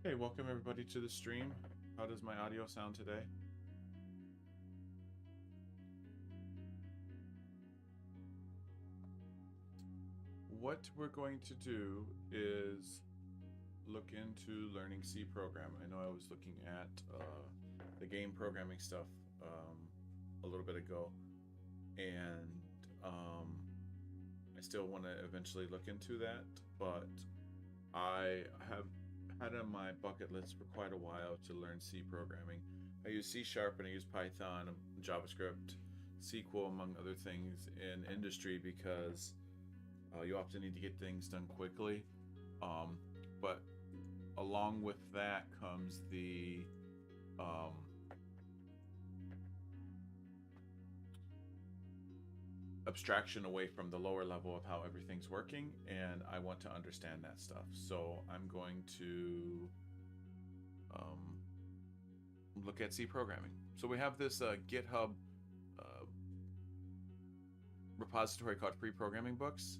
Hey, welcome everybody to the stream. How does my audio sound today? What we're going to do is look into learning C program. I know I was looking at the game programming stuff a little bit ago, and I still want to eventually look into that, but I have had on my bucket list for quite a while to learn C programming. I use C Sharp and I use Python, JavaScript, SQL, among other things in industry because you often need to get things done quickly. But along with that comes the abstraction away from the lower level of how everything's working, and I want to understand that stuff. So I'm going to look at C programming. So we have this GitHub repository called Free Programming Books,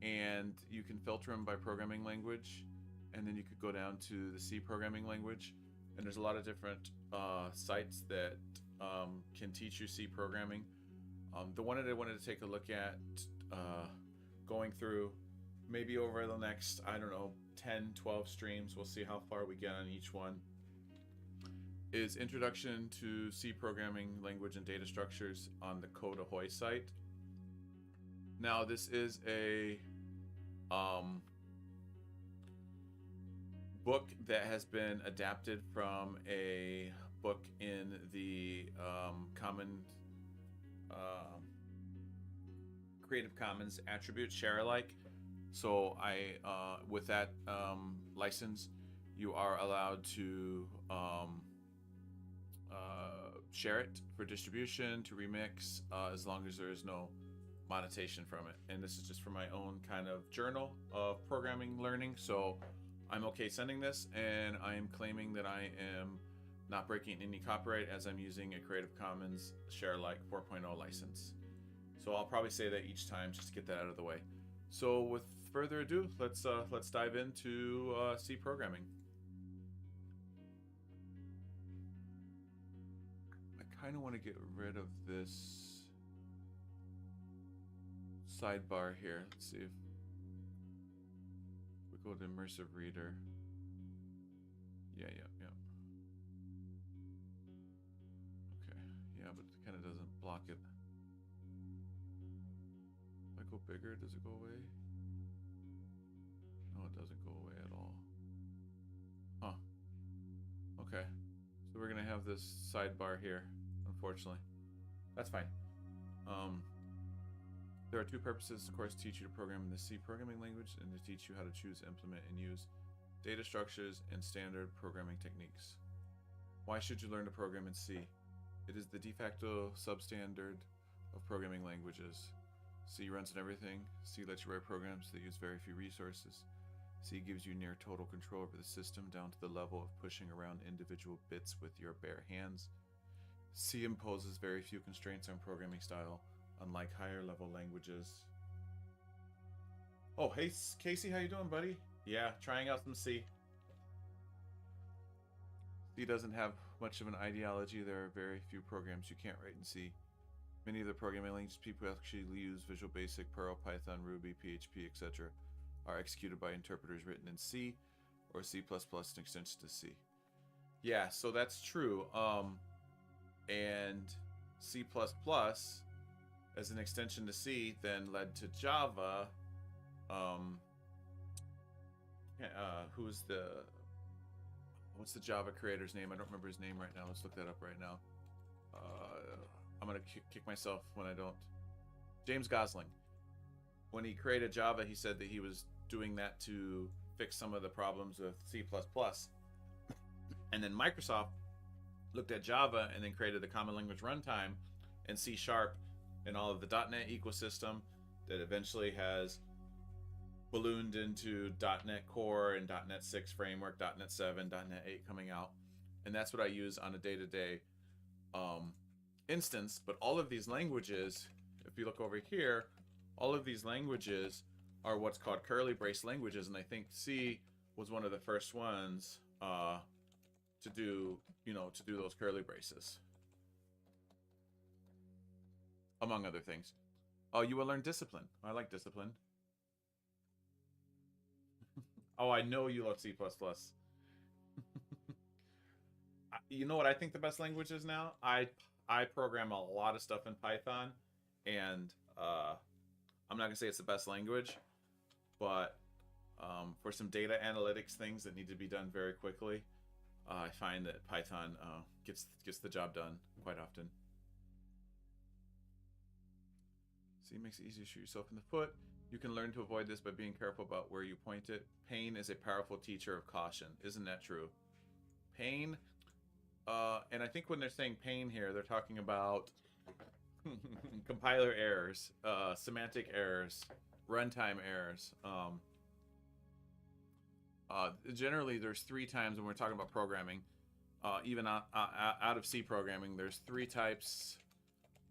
and you can filter them by programming language, and then you could go down to the C programming language, and there's a lot of different sites that can teach you C programming. The one that I wanted to take a look at going through maybe over the next, I don't know, 10, 12 streams, we'll see how far we get on each one, is Introduction to C Programming Language and Data Structures on the Code Ahoy site. Now, this is a book that has been adapted from a book in the Creative Commons attribute share alike. So with that license, you are allowed to share it for distribution, to remix, as long as there is no monetization from it. And this is just for my own kind of journal of programming learning. So I'm okay sending this, and I am claiming that I am not breaking any copyright as I'm using a Creative Commons share alike 4.0 license. So I'll probably say that each time just to get that out of the way. So with further ado, let's dive into C programming. I kind of want to get rid of this sidebar here. Let's see if we go to immersive reader. Yeah. Okay, yeah, but it kind of doesn't block it. If I go bigger, does it go away? No, it doesn't go away at all. Huh. Okay. So we're gonna have this sidebar here, unfortunately. That's fine. There are two purposes, of course, to teach you to program in the C programming language and to teach you how to choose, implement, and use data structures and standard programming techniques. Why should you learn to program in C? It is the de facto substandard of programming languages. C runs on everything. C lets you write programs that use very few resources. C gives you near total control over the system down to the level of pushing around individual bits with your bare hands. C imposes very few constraints on programming style, unlike higher level languages. Oh, hey Casey, how you doing, buddy? Yeah, trying out some C. C doesn't have much of an ideology. There are very few programs you can't write in C. Many of the programming languages people actually use, Visual Basic, Perl, Python, Ruby, PHP, etc., are executed by interpreters written in C or C++ an extension to C. Yeah, so that's true. And C++ as an extension to C then led to Java. What's the Java creator's name? I don't remember his name right now. Let's look that up right now. I'm gonna kick myself when I don't. James Gosling. When he created Java, he said that he was doing that to fix some of the problems with C++. And then Microsoft looked at Java and then created the Common Language Runtime and C# and all of the .NET ecosystem that eventually has ballooned into .NET Core and .NET 6 framework, .NET 7, .NET 8 coming out. And that's what I use on a day-to-day instance. But all of these languages, if you look over here, all of these languages are what's called curly brace languages, and I think C was one of the first ones. to do those curly braces, among other things. Oh, you will learn discipline. I like discipline. Oh, I know you love C++. You know what I think the best language is now? I program a lot of stuff in Python, and I'm not gonna say it's the best language, but for some data analytics things that need to be done very quickly, I find that Python gets the job done quite often. C makes it easy to shoot yourself in the foot. You can learn to avoid this by being careful about where you point it. Pain is a powerful teacher of caution. Isn't that true? Pain, and I think when they're saying pain here, they're talking about compiler errors, semantic errors, runtime errors. Generally, there's 3 times when we're talking about programming, even out of C programming, there's 3 types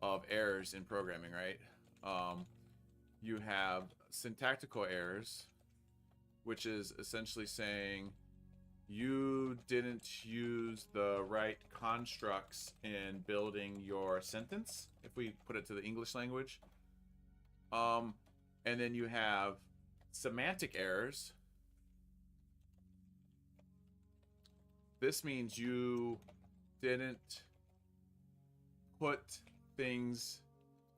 of errors in programming, right? You have syntactical errors, which is essentially saying you didn't use the right constructs in building your sentence, if we put it to the English language. And then you have semantic errors. This means you didn't put things,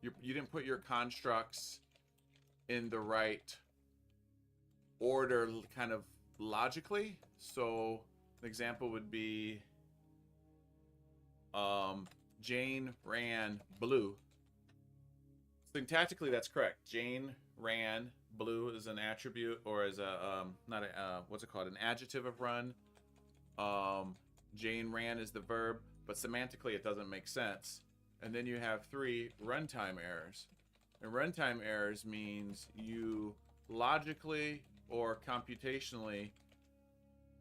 you didn't put your constructs in the right order, kind of logically. So an example would be Jane ran blue. Syntactically, that's correct. Jane ran blue is an attribute, or is a not a what's it called, an adjective of run. Jane ran is the verb, but semantically it doesn't make sense. And then you have 3 runtime errors. And runtime errors means you logically or computationally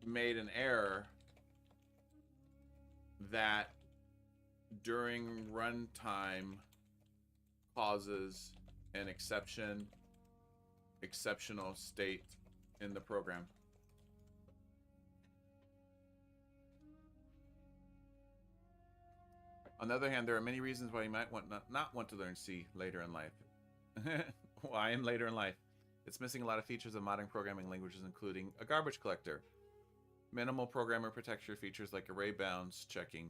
made an error that during runtime causes an exceptional state in the program. On the other hand, there are many reasons why you might not want to learn C later in life. Why in later in life? It's missing a lot of features of modern programming languages, including a garbage collector. Minimal programmer protection features like array bounds checking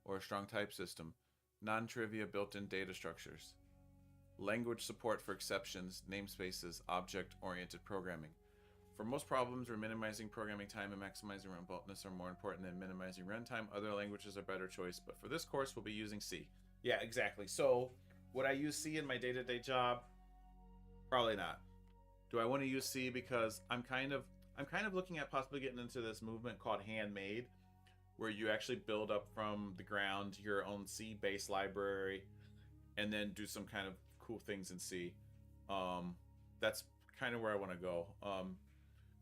or a strong type system. Non-trivia built-in data structures. Language support for exceptions, namespaces, object-oriented programming. For most problems where minimizing programming time and maximizing robustness are more important than minimizing runtime, other languages are a better choice, but for this course we'll be using C. Yeah, exactly. So, would I use C in my day-to-day job? Probably not. Do I want to use C because I'm kind of looking at possibly getting into this movement called handmade, where you actually build up from the ground your own C base library and then do some kind of cool things in C. That's kind of where I want to go.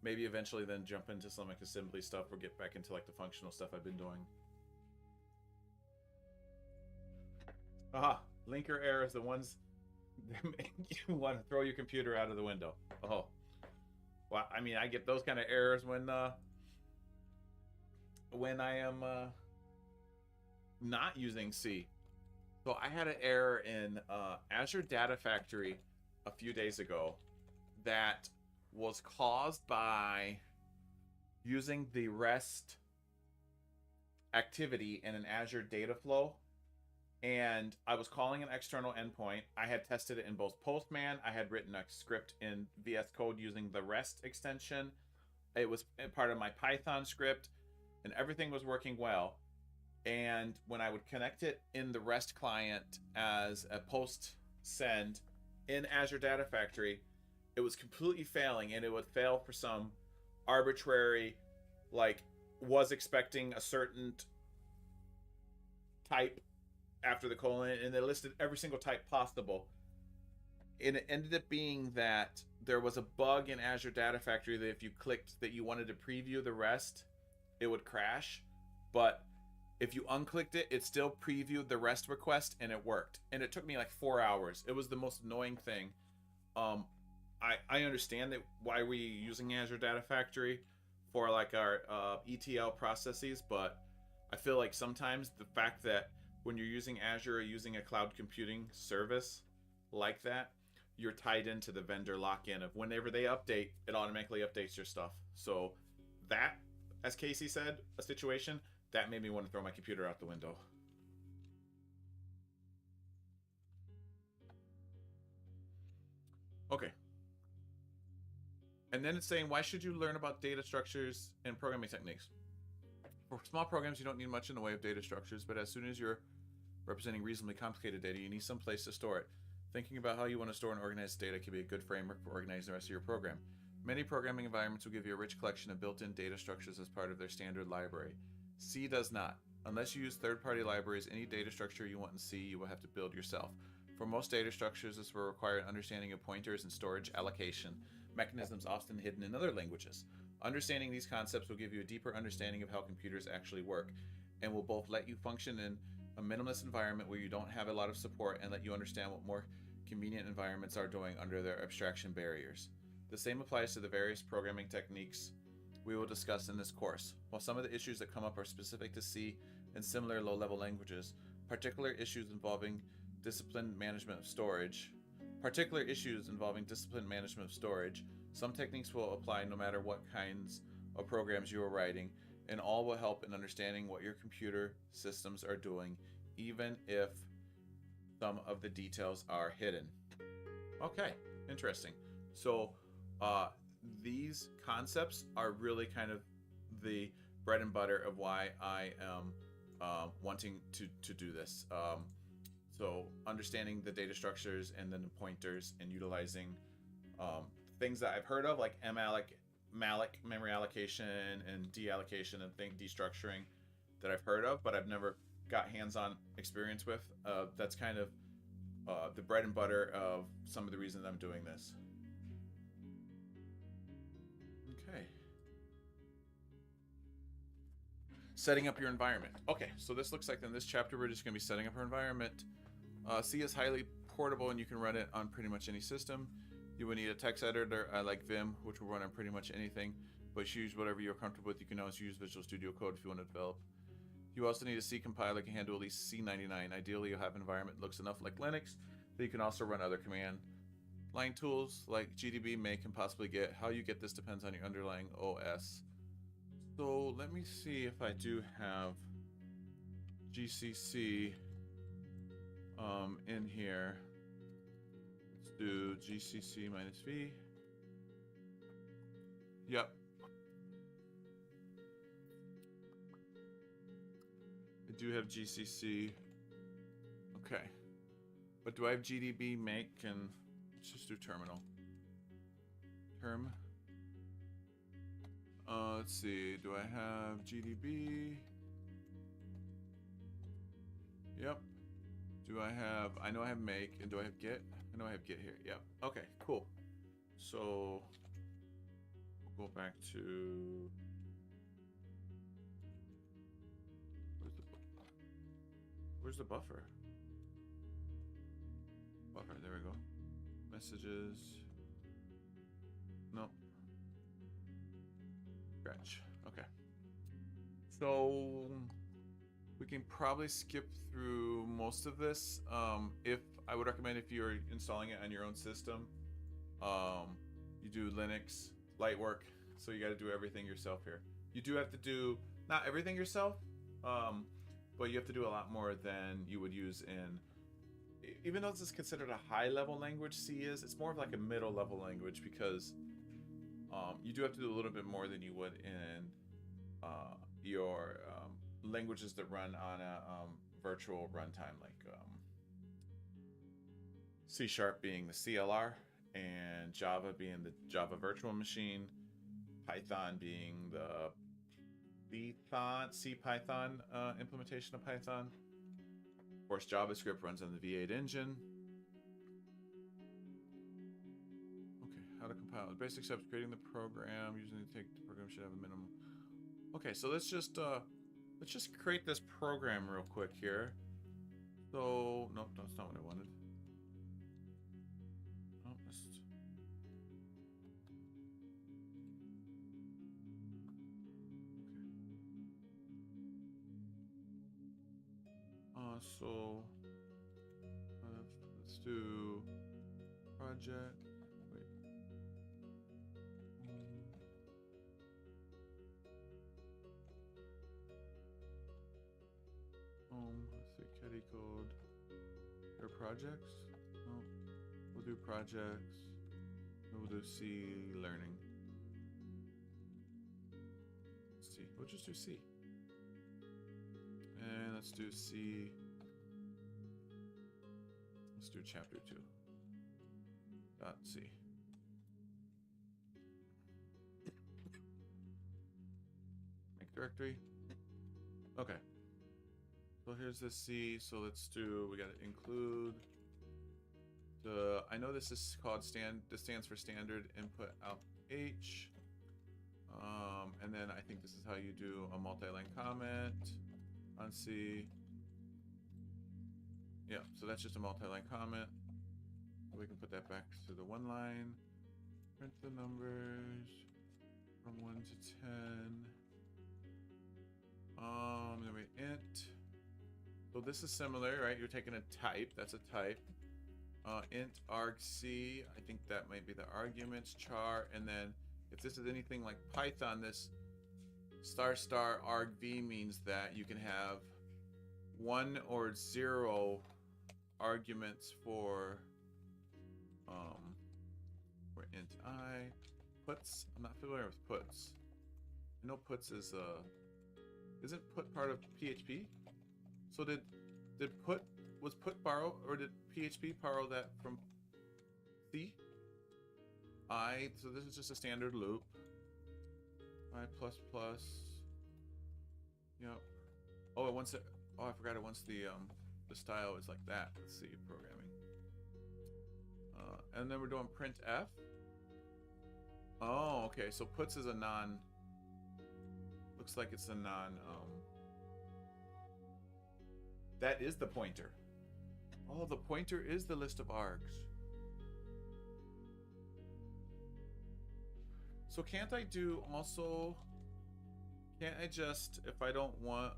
Maybe eventually then jump into some like assembly stuff or get back into like the functional stuff I've been doing. Aha, linker errors, the ones that make you want to throw your computer out of the window. Oh, well, I mean, I get those kind of errors when I am not using C. So I had an error in Azure Data Factory a few days ago that was caused by using the REST activity in an Azure data flow. And I was calling an external endpoint. I had tested it in both Postman. I had written a script in VS Code using the REST extension. It was part of my Python script, and everything was working well. And when I would connect it in the REST client as a post send in Azure Data Factory, it was completely failing, and it would fail for some arbitrary, like, was expecting a certain type after the colon, and they listed every single type possible. And it ended up being that there was a bug in Azure Data Factory that if you clicked that you wanted to preview the REST, it would crash. But if you unclicked it, it still previewed the REST request, and it worked. And it took me like 4 hours. It was the most annoying thing. I understand that why we're using Azure Data Factory for like our ETL processes, but I feel like sometimes the fact that when you're using Azure or using a cloud computing service like that, you're tied into the vendor lock-in of whenever they update, it automatically updates your stuff. So that, as Casey said, a situation that made me want to throw my computer out the window. Okay. And then it's saying, why should you learn about data structures and programming techniques? For small programs, you don't need much in the way of data structures, but as soon as you're representing reasonably complicated data, you need some place to store it. Thinking about how you want to store and organize data can be a good framework for organizing the rest of your program. Many programming environments will give you a rich collection of built-in data structures as part of their standard library. C does not. Unless you use third-party libraries, any data structure you want in C, you will have to build yourself. For most data structures, this will require an understanding of pointers and storage allocation, mechanisms often hidden in other languages. Understanding these concepts will give you a deeper understanding of how computers actually work, and will both let you function in a minimalist environment where you don't have a lot of support and let you understand what more convenient environments are doing under their abstraction barriers. The same applies to the various programming techniques we will discuss in this course. While some of the issues that come up are specific to C and similar low-level languages, particular issues involving disciplined management of storage, some techniques will apply no matter what kinds of programs you are writing, and all will help in understanding what your computer systems are doing, even if some of the details are hidden. Okay, interesting. So these concepts are really kind of the bread and butter of why I am wanting to do this. So understanding the data structures and then the pointers and utilizing things that I've heard of, like malloc, memory allocation, and deallocation, and destructuring that I've heard of, but I've never got hands-on experience with. That's kind of the bread and butter of some of the reasons I'm doing this. Okay. Setting up your environment. Okay, so this looks like in this chapter we're just going to be setting up our environment. C is highly portable and you can run it on pretty much any system. You will need a text editor like Vim, which will run on pretty much anything, but use whatever you're comfortable with. You can also use Visual Studio Code if you want to develop. You also need a C compiler that can handle at least C99. Ideally, you'll have an environment that looks enough like Linux, but you can also run other command line tools like GDB, make, and possibly Git. How you get this depends on your underlying OS. So let me see if I do have GCC in here. Let's do GCC minus V. Yep. I do have GCC. Okay. But do I have GDB make? And let's just do terminal. Term. Let's see. Do I have GDB? Yep. Do I have? I know I have make. And do I have Git? I know I have Git here. Yep. Okay. Cool. So we'll go back to. Where's the buffer? Buffer, there we go. Messages. Nope. Scratch. Okay. So we can probably skip through most of this. If I would recommend if you're installing it on your own system, you do Linux, light work. So you got to do everything yourself here. You do have to do not everything yourself. But you have to do a lot more than you would use in, even though this is considered a high-level language, C is, it's more of like a middle-level language because you do have to do a little bit more than you would in your languages that run on a virtual runtime, like C# being the CLR, and Java being the Java Virtual Machine, Python being the CPython implementation of Python. Of course, JavaScript runs on the V8 engine. Okay, how to compile. The basic steps: creating the program, using the take. The program should have a minimum. Okay, so let's just create this program real quick here. So nope, that's not what I wanted. So let's do project. Wait. Let's see, Kitty code. Your projects? No. We'll do projects. We'll do C learning. C. We'll just do C. And let's do C. Let's do chapter 2. Dot C. Make directory. Okay. So here's the C. So let's do, we got to include the, I know this is called this stands for standard input out H. And then I think this is how you do a multi-line comment on C. Yeah, so that's just a multi-line comment. We can put that back to the one line. Print the numbers from 1 to 10. Then we int. So this is similar, right? You're taking a type. That's a type. Int argc. I think that might be the arguments char. And then if this is anything like Python, this ** argv means that you can have 1 or 0 arguments for int I. Puts. I'm not familiar with puts. I know puts is isn't put part of PHP? So did was put borrow, or did PHP borrow that from C? So this is just a standard loop. I plus plus. Yep. Oh, it wants it. Oh, I forgot it wants the style is like that. Let's see, programming. And then we're doing printf. Oh, okay. So puts is a non. Looks like it's a non. That is the pointer. Oh, the pointer is the list of args. So can't I do also? Can't I just, if I don't want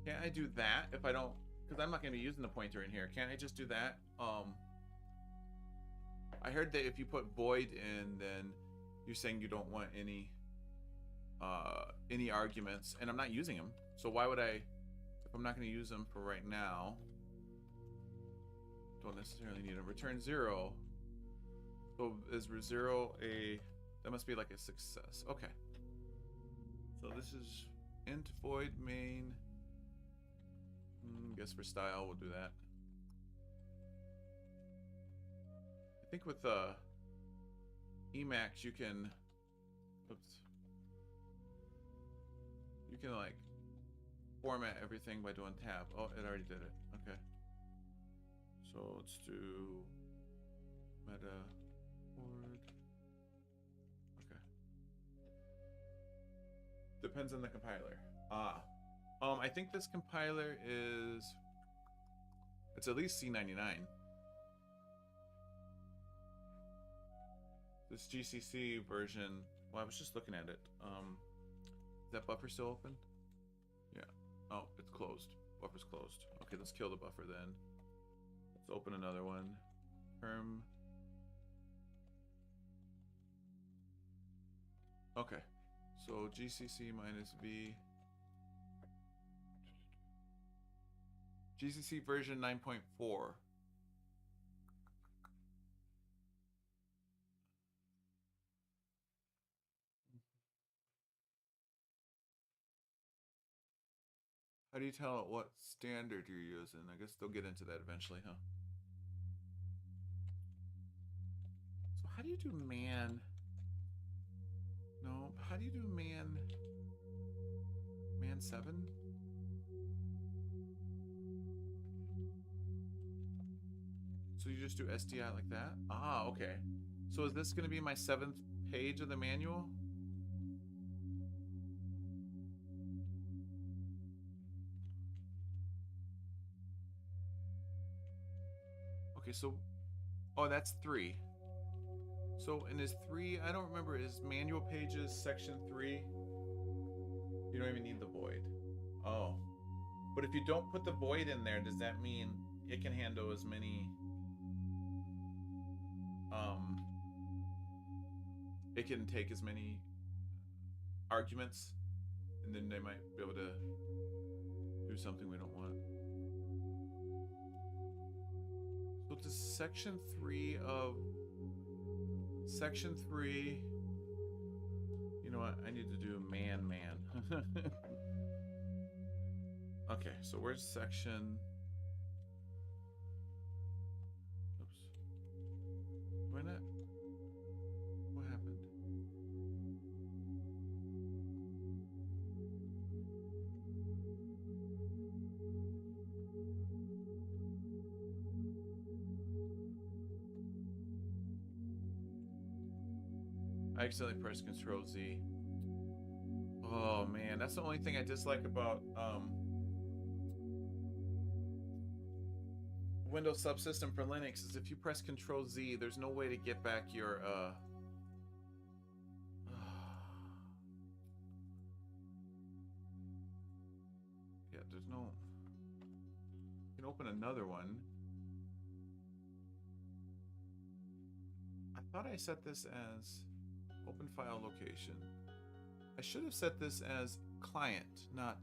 can't I do that if I don't, because I'm not going to be using the pointer in here. Can't I just do that? I heard that if you put void in, then you're saying you don't want any arguments, and I'm not using them. So why would I, if I'm not going to use them for right now, don't necessarily need them. Return 0. So is 0 a, that must be like a success. Okay. So this is int void main. Guess for style we'll do that. I think with Emacs you can, oops, you can like format everything by doing tab. Oh, it already did it. Okay. So let's do meta word. Okay. Depends on the compiler. I think this compiler is, it's at least C99. This GCC version, well, I was just looking at it. Is that buffer still open? Yeah. Oh, it's closed. Buffer's closed. Okay, let's kill the buffer then. Let's open another one. Perm. Okay. So GCC minus V. GCC version 9.4. How do you tell it what standard you're using? I guess they'll get into that eventually, huh? So how do you do man? No, how do you do man 7? So you just do SDI like that? Ah, okay. So is this going to be my 7th page of the manual? Okay, so, oh, that's 3. So in his 3, I don't remember, his manual pages, section 3, you don't even need the void. Oh. But if you don't put the void in there, does that mean it can handle as many... it can take as many arguments, and then they might be able to do something we don't want. So does section 3 of... Section 3... You know what? I need to do man. Okay, so where's section... Oops. Why not? What happened? I accidentally pressed Control Z. Oh man, that's the only thing I dislike about Windows subsystem for Linux is if you press Control Z, there's no way to get back your yeah, there's no... You can open another one. I thought I set this as open file location. I should have set this as client, not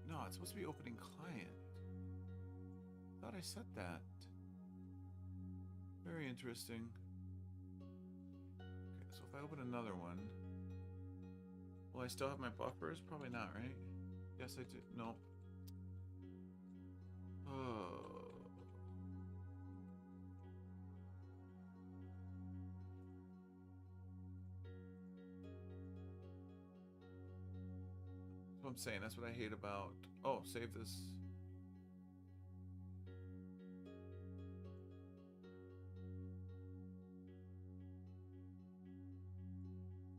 no, it's supposed to be opening client. Thought I set that. Very interesting. Okay, so if I open another one, will I still have my buffers? Probably not, right? Yes, I did. No. Oh. That's what I'm saying. That's what I hate about... Oh, save this.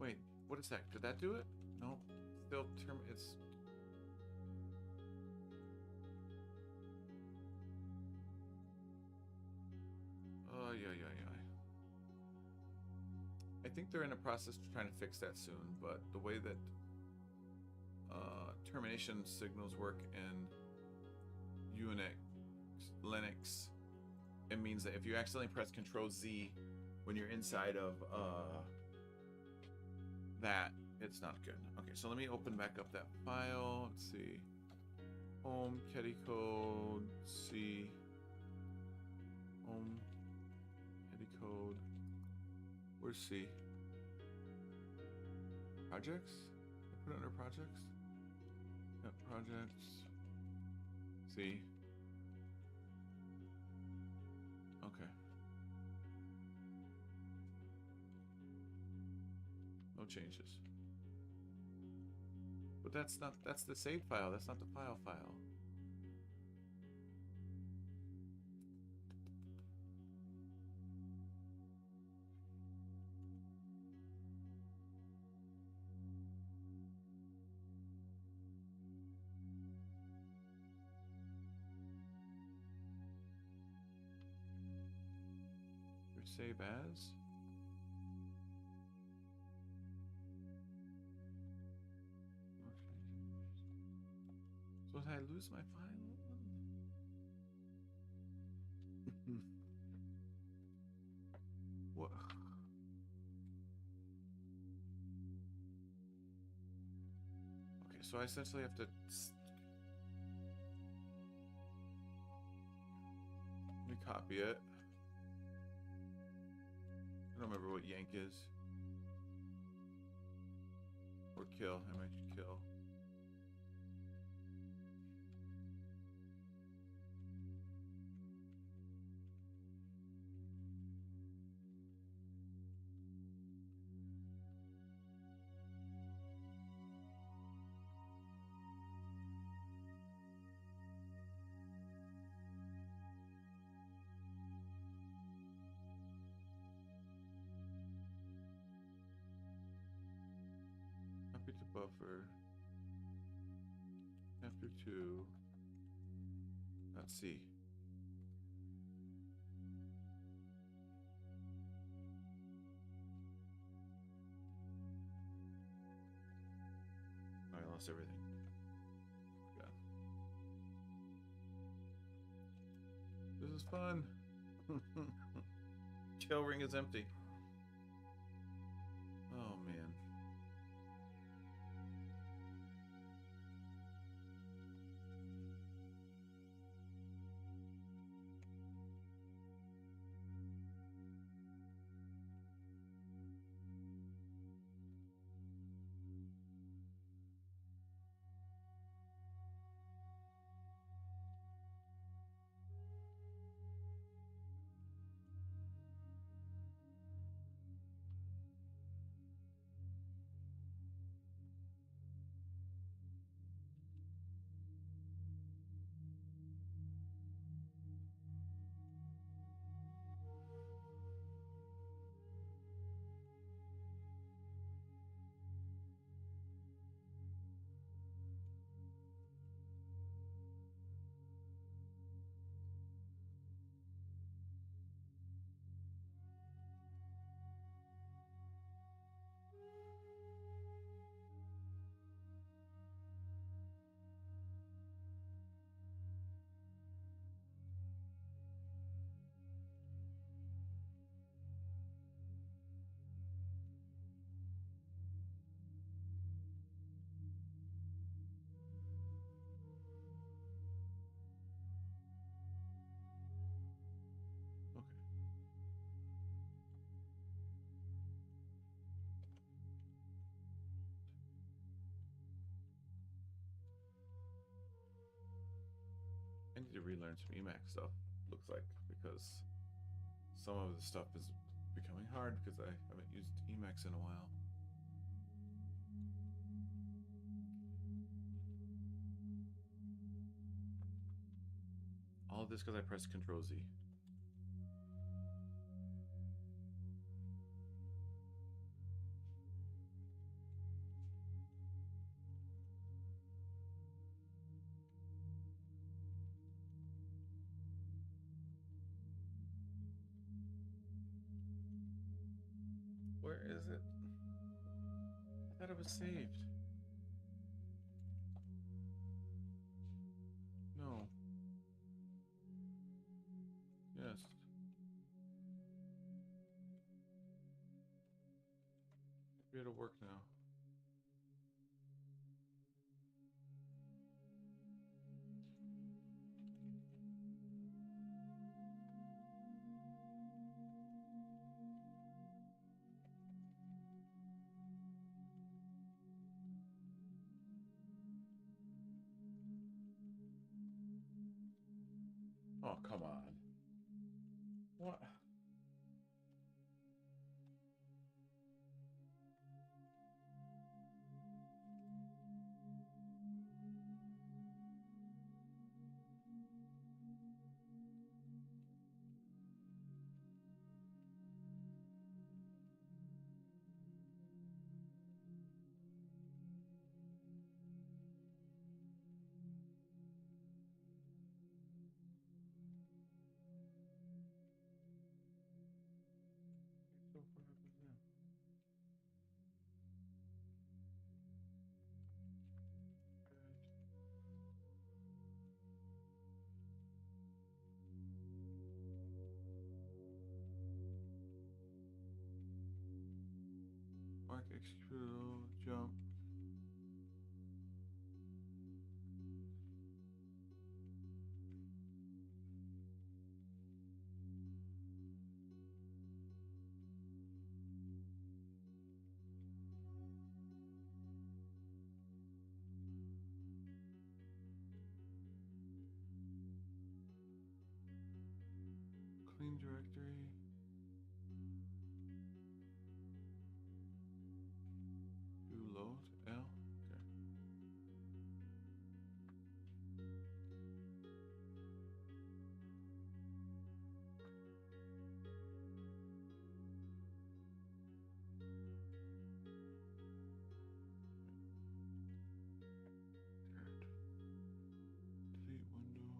Wait, what is that? Did that do it? No. Still term... It's... Oh, yeah. I think they're in the process of trying to fix that soon, but the way that termination signals work in Unix, Linux, it means that if you accidentally press Control Z when you're inside of that, it's not good. Okay, so let me open back up that file. Let's see. Home, Ketty code, C. Home, Ketty code. Where's C? Projects? I put it under projects? Yep, projects. C. Okay. No changes. But that's not, that's the save file, that's not the file. Save as. So did I lose my file? What? Okay, so I essentially have to... Let me copy it. I don't remember what yank is. Or kill. I might kill. Copy to buffer. Chapter 2. Let's see. lost everything. God. This is fun. Kill ring is empty. Oh man. Okay. I need to relearn some Emacs stuff, looks like, because some of the stuff is becoming hard because I haven't used Emacs in a while. All of this because I pressed Control Z. Where is it? I thought it was saved. No. Yes. Maybe it'll work now. Oh, come on. What? So far up with them. Mark executable, jump. Clean directory. Do load L. Okay. Delete window.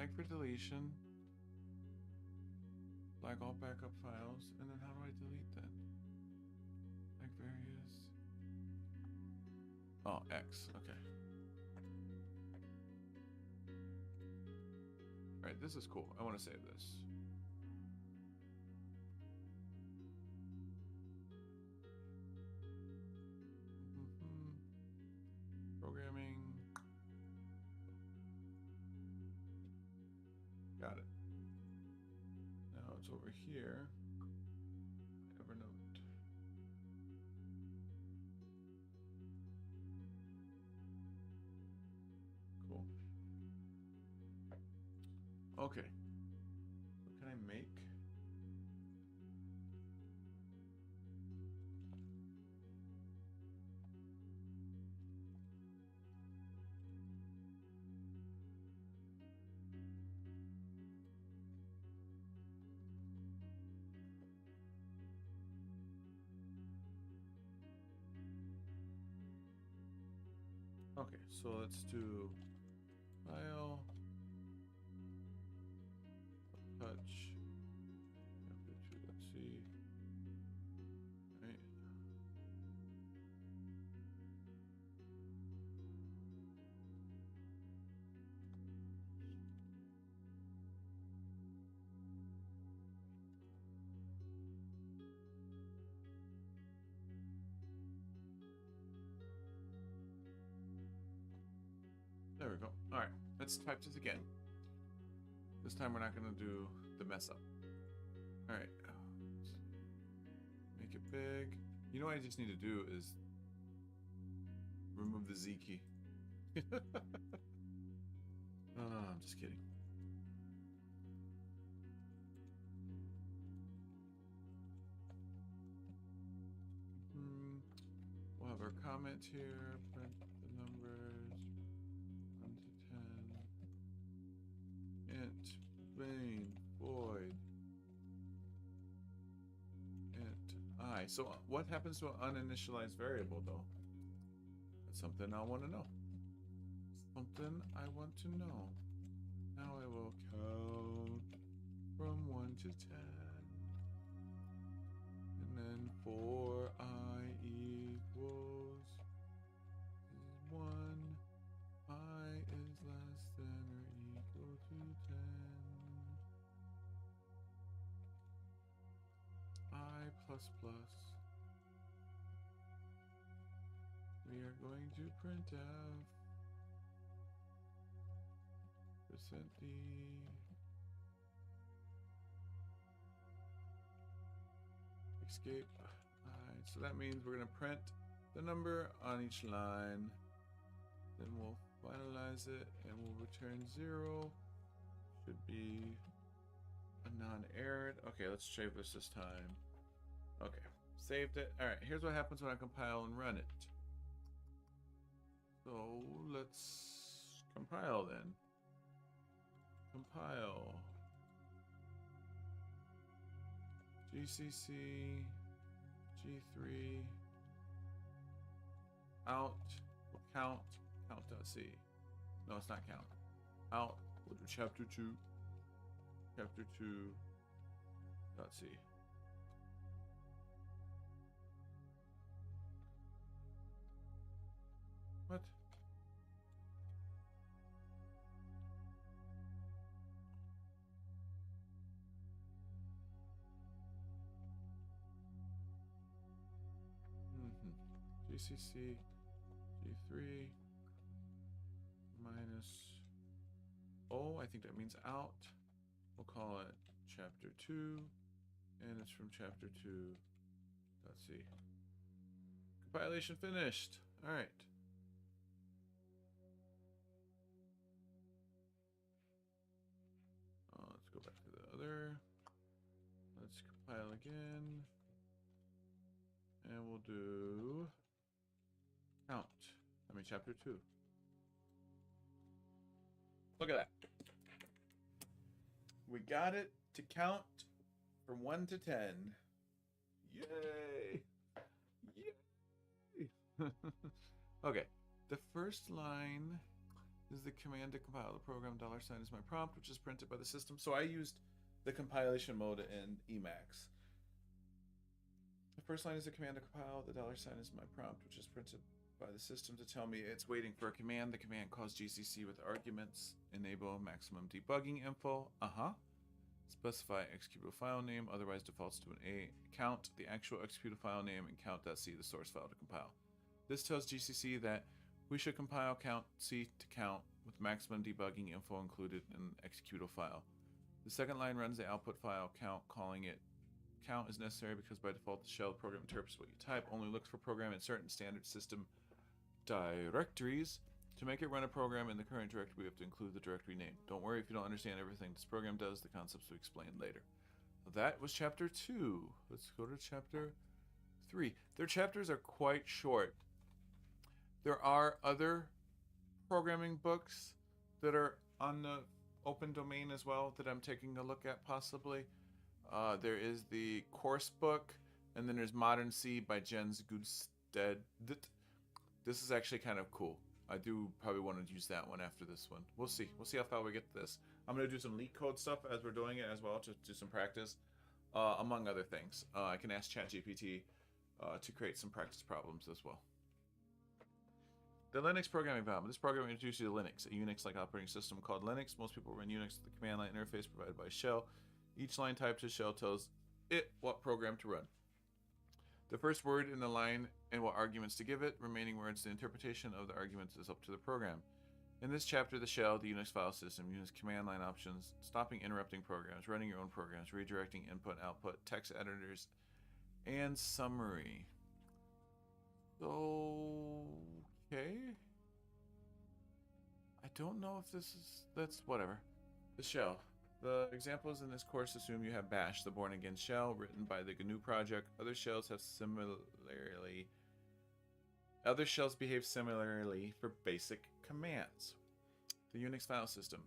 flag for deletion, flag all backup files, and then how do I delete then? Flag various. Oh, X. Okay. All right, this is cool. I want to save this. Programming. Got it. Now it's over here. Evernote. Cool. Okay. What can I make? Okay, so let's do file, touch, let's see, right. There we go. All right, let's type this again. This time we're not going to do the mess up. All right. Make it big. You know what I just need to do is remove the Z key. I'm just kidding. We'll have our comment here, print the numbers, 1 to 10, int, main, void, int, I. So what happens to an uninitialized variable though? That's something I want to know. Something I want to know. Now I will count from 1 to 10. And then for I equals 1, I is less than or equal to 10. I plus plus. We are going to print f %d. Escape. Alright, so that means we're going to print the number on each line. Then we'll finalize it and we'll return 0. Should be a non-error. Okay, let's save this time. Okay, saved it. Alright, here's what happens when I compile and run it. So let's compile then. Compile. GCC G3 out count.c. No, it's not count. Out. We'll do chapter 2. Chapter 2.c. What? GCC G3 minus O, I think that means out. We'll call it chapter 2, and it's from chapter 2.c. Compilation finished. All right. Let's go back to the other. Let's compile again. And we'll do count. I mean, chapter 2. Look at that. We got it to count from 1 to 10. Yay! Yay! Okay. The first line is the command to compile the program. $sign is my prompt, which is printed by the system. So I used the compilation mode in Emacs. The first line is the command to compile. The $sign is my prompt, which is printed by the system to tell me it's waiting for a command. The command calls GCC with arguments. Enable maximum debugging info. Specify executable file name, otherwise defaults to an A. Count the actual executable file name and count.c, the source file to compile. This tells GCC that we should compile count C to count with maximum debugging info included in the executable file. The second line runs the output file count, calling it count is necessary because by default the shell program interprets what you type, only looks for program in certain standard system directories. To make it run a program in the current directory, we have to include the directory name. Don't worry if you don't understand everything this program does, the concepts we explain later. That was chapter 2. Let's go to chapter 3. Their chapters are quite short. There are other programming books that are on the open domain as well that I'm taking a look at possibly. There is the course book, and then there's Modern C by Jens Gudstedt. This is actually kind of cool. I do probably want to use that one after this one. We'll see. We'll see how far we get to this. I'm going to do some leak code stuff as we're doing it as well to do some practice, among other things. I can ask ChatGPT to create some practice problems as well. The Linux programming problem. This program introduces you to Linux, a Unix-like operating system called Linux. Most people run Unix with the command line interface provided by shell. Each line typed to shell tells it what program to run. The first word in the line and what arguments to give it. Remaining words, the interpretation of the arguments is up to the program. In this chapter, the shell, the Unix file system, uses command line options, stopping interrupting programs, running your own programs, redirecting input, output, text editors, and summary. Okay. I don't know if this is... that's whatever. The shell. The examples in this course assume you have Bash, the born-again shell, written by the GNU project. Other shells behave similarly for basic commands. The Unix file system.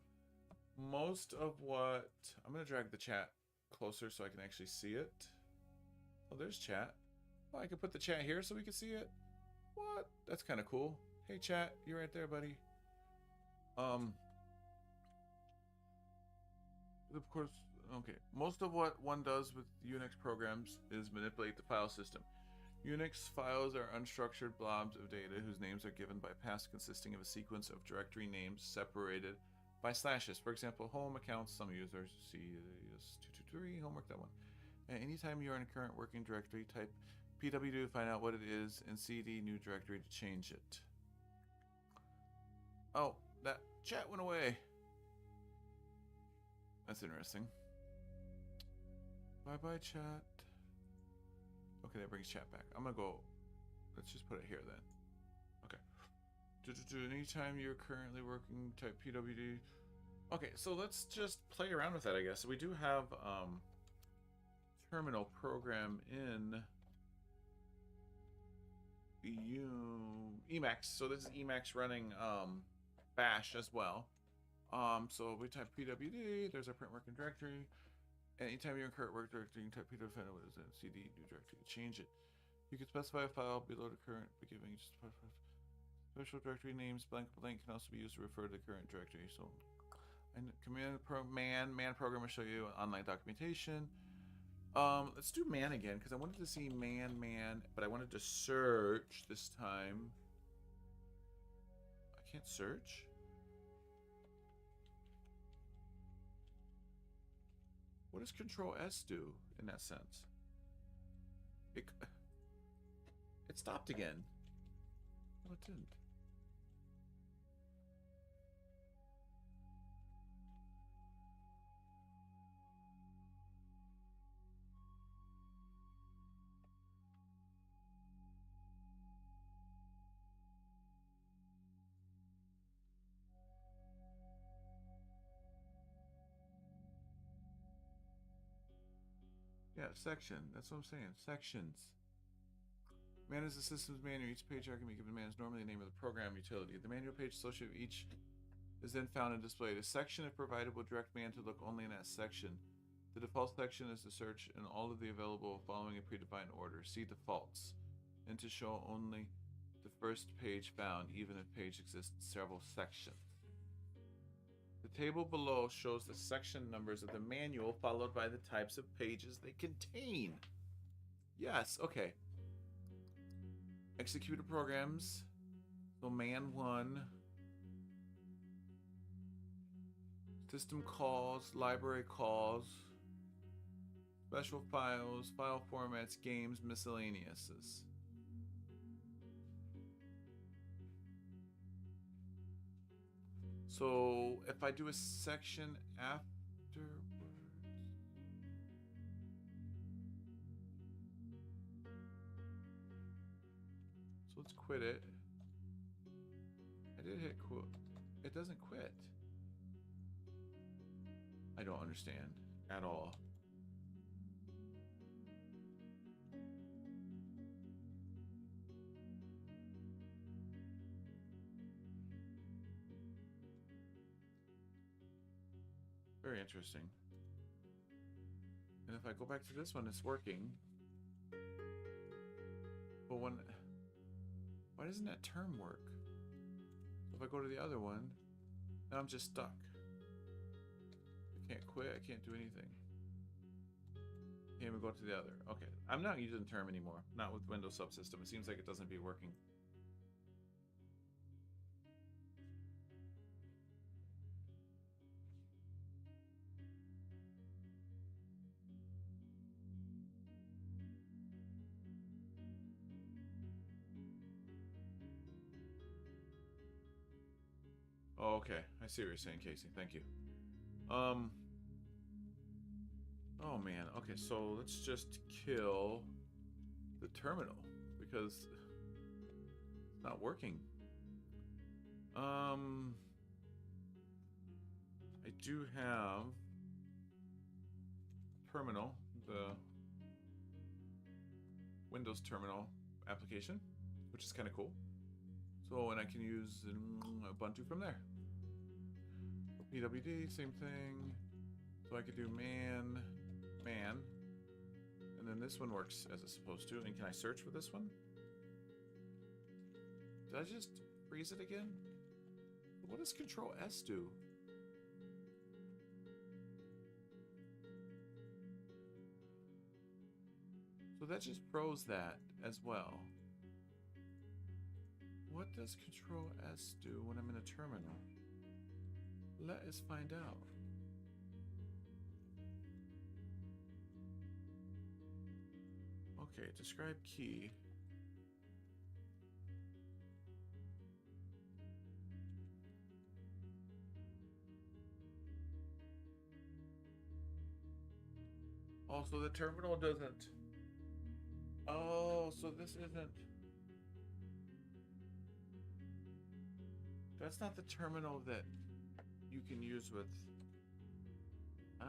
Most of what... I'm going to drag the chat closer so I can actually see it. Oh, there's chat. Oh, I can put the chat here so we can see it. What? That's kind of cool. Hey, chat. You're right there, buddy. Of course, okay. Most of what one does with Unix programs is manipulate the file system. Unix files are unstructured blobs of data whose names are given by paths consisting of a sequence of directory names separated by slashes. For example, home accounts, some users see CS223, homework, that one. And anytime you're in a current working directory, type pwd to find out what it is and cd new directory to change it. Oh, that chat went away. That's interesting. Bye-bye, chat. Okay, that brings chat back. I'm gonna go... let's just put it here then. Okay. Anytime you're currently working, type pwd. Okay, so let's just play around with that, I guess. So we do have terminal program in Emacs. So this is Emacs running Bash as well. So we type pwd, there's our print working directory. Anytime you're in current work directory, you can type pwd, find out what is it, cd new directory to change it. You can specify a file below the current by giving just special directory names. Blank can also be used to refer to the current directory. So, and command man program will show you online documentation. Let's do man again because I wanted to see man, but I wanted to search this time. I can't search. What does Control S do in that sense? It stopped again. No, it didn't. Yeah, section. That's what I'm saying. Sections. Man is the system's manual. Each page argument given man is normally the name of the program utility. The manual page associated with each is then found and displayed. A section, if provided, will direct man to look only in that section. The default section is to search in all of the available following a predefined order. See defaults. And to show only the first page found, even if page exists in several sections. table below shows the section numbers of the manual followed by the types of pages they contain. Yes, okay. Executed programs. So man 1. System calls, library calls, special files, file formats, games, miscellaneouses. So if I do a section afterwards, so let's quit it. I did hit quit. It doesn't quit. I don't understand at all. Very interesting. And if I go back to this one, it's working. But why doesn't that term work? So if I go to the other one, now I'm just stuck. I can't quit, I can't do anything. Can't even go to the other. Okay, I'm not using term anymore. Not with Windows Subsystem. It seems like it doesn't be working. Oh, okay. I see what you're saying, Casey. Thank you. Oh man. Okay, so let's just kill the terminal because it's not working. I do have terminal, the Windows terminal application, which is kind of cool. So, and I can use Ubuntu from there. PWD, same thing. So I could do man, and then this one works as it's supposed to. And can I search for this one? Did I just freeze it again? What does Control S do? So that just froze that as well. What does Control S do when I'm in a terminal? Let us find out. Okay, describe key. Also, the terminal doesn't. Oh, so this isn't. That's not the terminal that you can use with. Oh.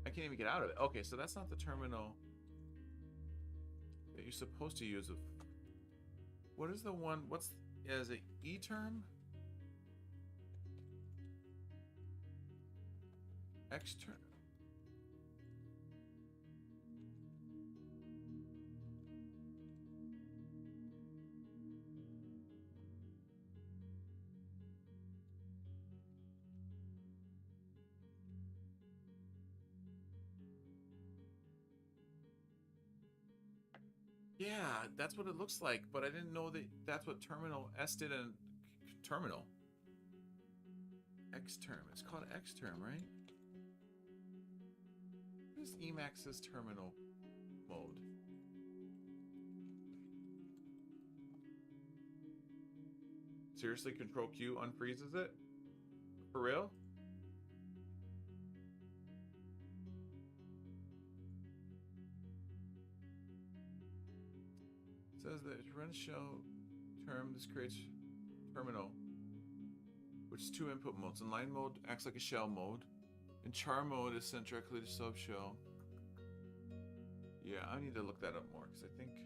I can't even get out of it. Okay, so that's not the terminal that you're supposed to use with. What is the one? What's. Is it E-term? X-term? Yeah, that's what it looks like, but I didn't know that that's what terminal S did in terminal. X-term. It's called X-term, right? What is Emacs's terminal mode? Seriously, Control Q unfreezes it? For real? Says that to run shell term, this creates terminal, which is two input modes. In line mode acts like a shell mode. In char mode is sent directly to subshell. Yeah, I need to look that up more because I think.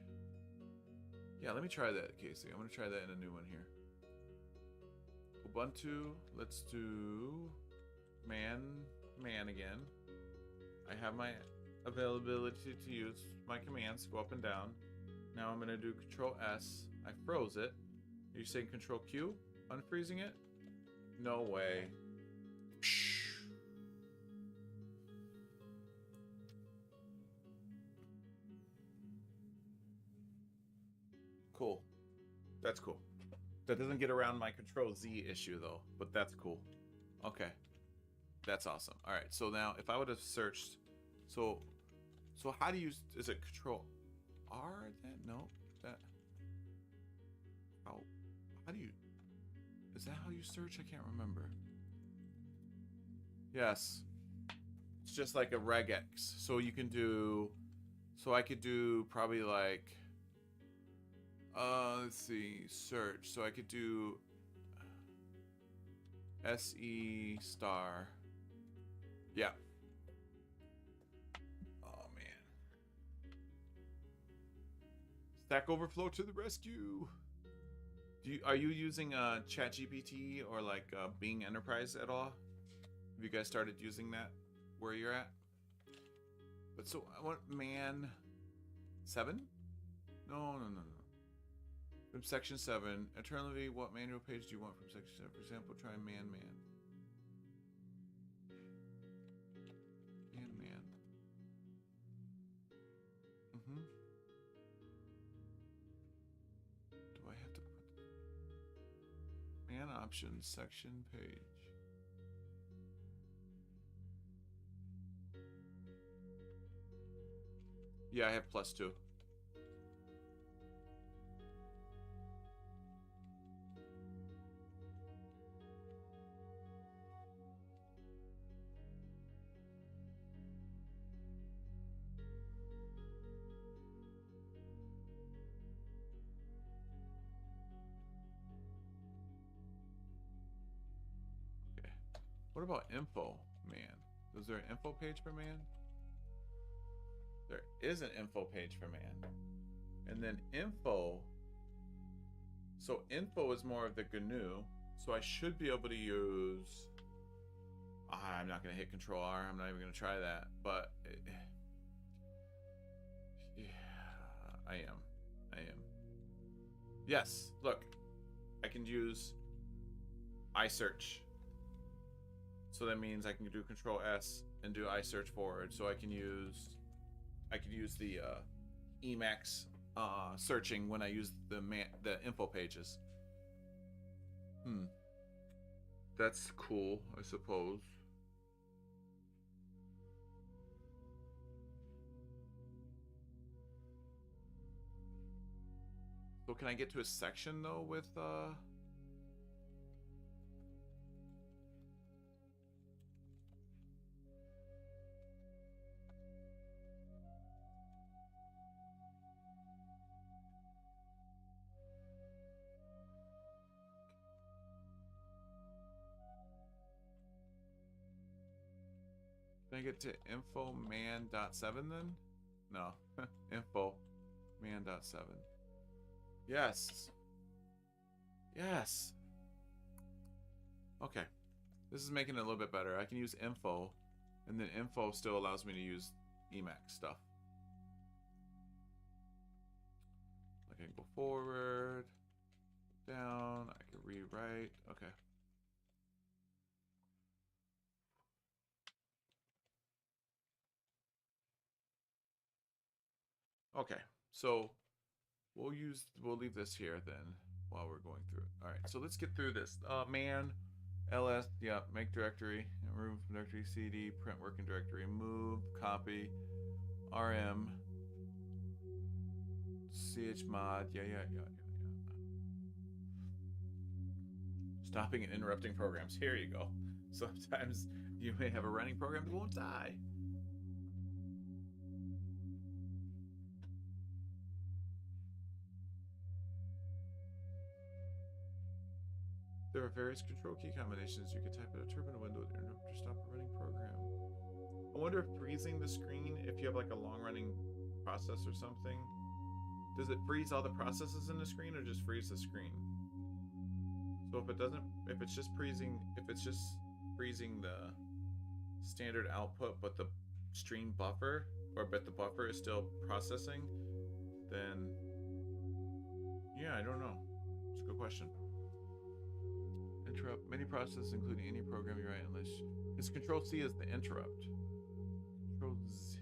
Yeah, let me try that, Casey. I'm gonna try that in a new one here. Ubuntu. Let's do man again. I have my availability to use my commands, go up and down. Now I'm going to do Control S. I froze it. Are you saying Control Q? Unfreezing it? No way. Cool. That's cool. That doesn't get around my Control Z issue though, but that's cool. Okay. That's awesome. All right. So now if I would have searched, so how do you, is it Control R then? No. That, how do you, is that how you search? I can't remember. Yes. It's just like a regex. So you can do, so I could do probably like, let's see, search. So I could do SE star. Yeah. Oh man. Stack Overflow to the rescue. Are you using ChatGPT or like Bing Enterprise at all? Have you guys started using that where you're at? But so what, man? 7? No. From section 7, eternally, what manual page do you want from section 7? For example, try man. Do I have to put man options section page? Yeah, I have +2. Okay. What about info, man? Is there an info page for man? There is an info page for man. And then info. So info is more of the GNU. So I should be able to use. I'm not going to hit Control R. I'm not even going to try that. But yeah, I am. Yes. Look, I can use iSearch. So that means I can do Control S and do iSearch forward. So I can use the Emacs searching when I use the info pages. That's cool, I suppose. So can I get to a section though with can I get to info man.7 then? No. Info man.7. Yes. Okay. This is making it a little bit better. I can use info, and then info still allows me to use Emacs stuff. I can go forward, down, I can rewrite. Okay. Okay, so we'll leave this here then while we're going through it. All right, so let's get through this. Man, ls, yeah, make directory, remove directory, cd, print working directory, move, copy, rm, chmod, yeah. Stopping and interrupting programs. Here you go. Sometimes you may have a running program that won't die. There are various control key combinations you can type in a terminal window to interrupt or stop a running program. I wonder if freezing the screen, if you have like a long running process or something, does it freeze all the processes in the screen or just freeze the screen? So if it doesn't, if it's just freezing the standard output, but the stream buffer, but the buffer is still processing, then yeah, I don't know. It's a good question. Interrupt. Many processes, including any program you write, unless it's Control C is the interrupt. Control Z.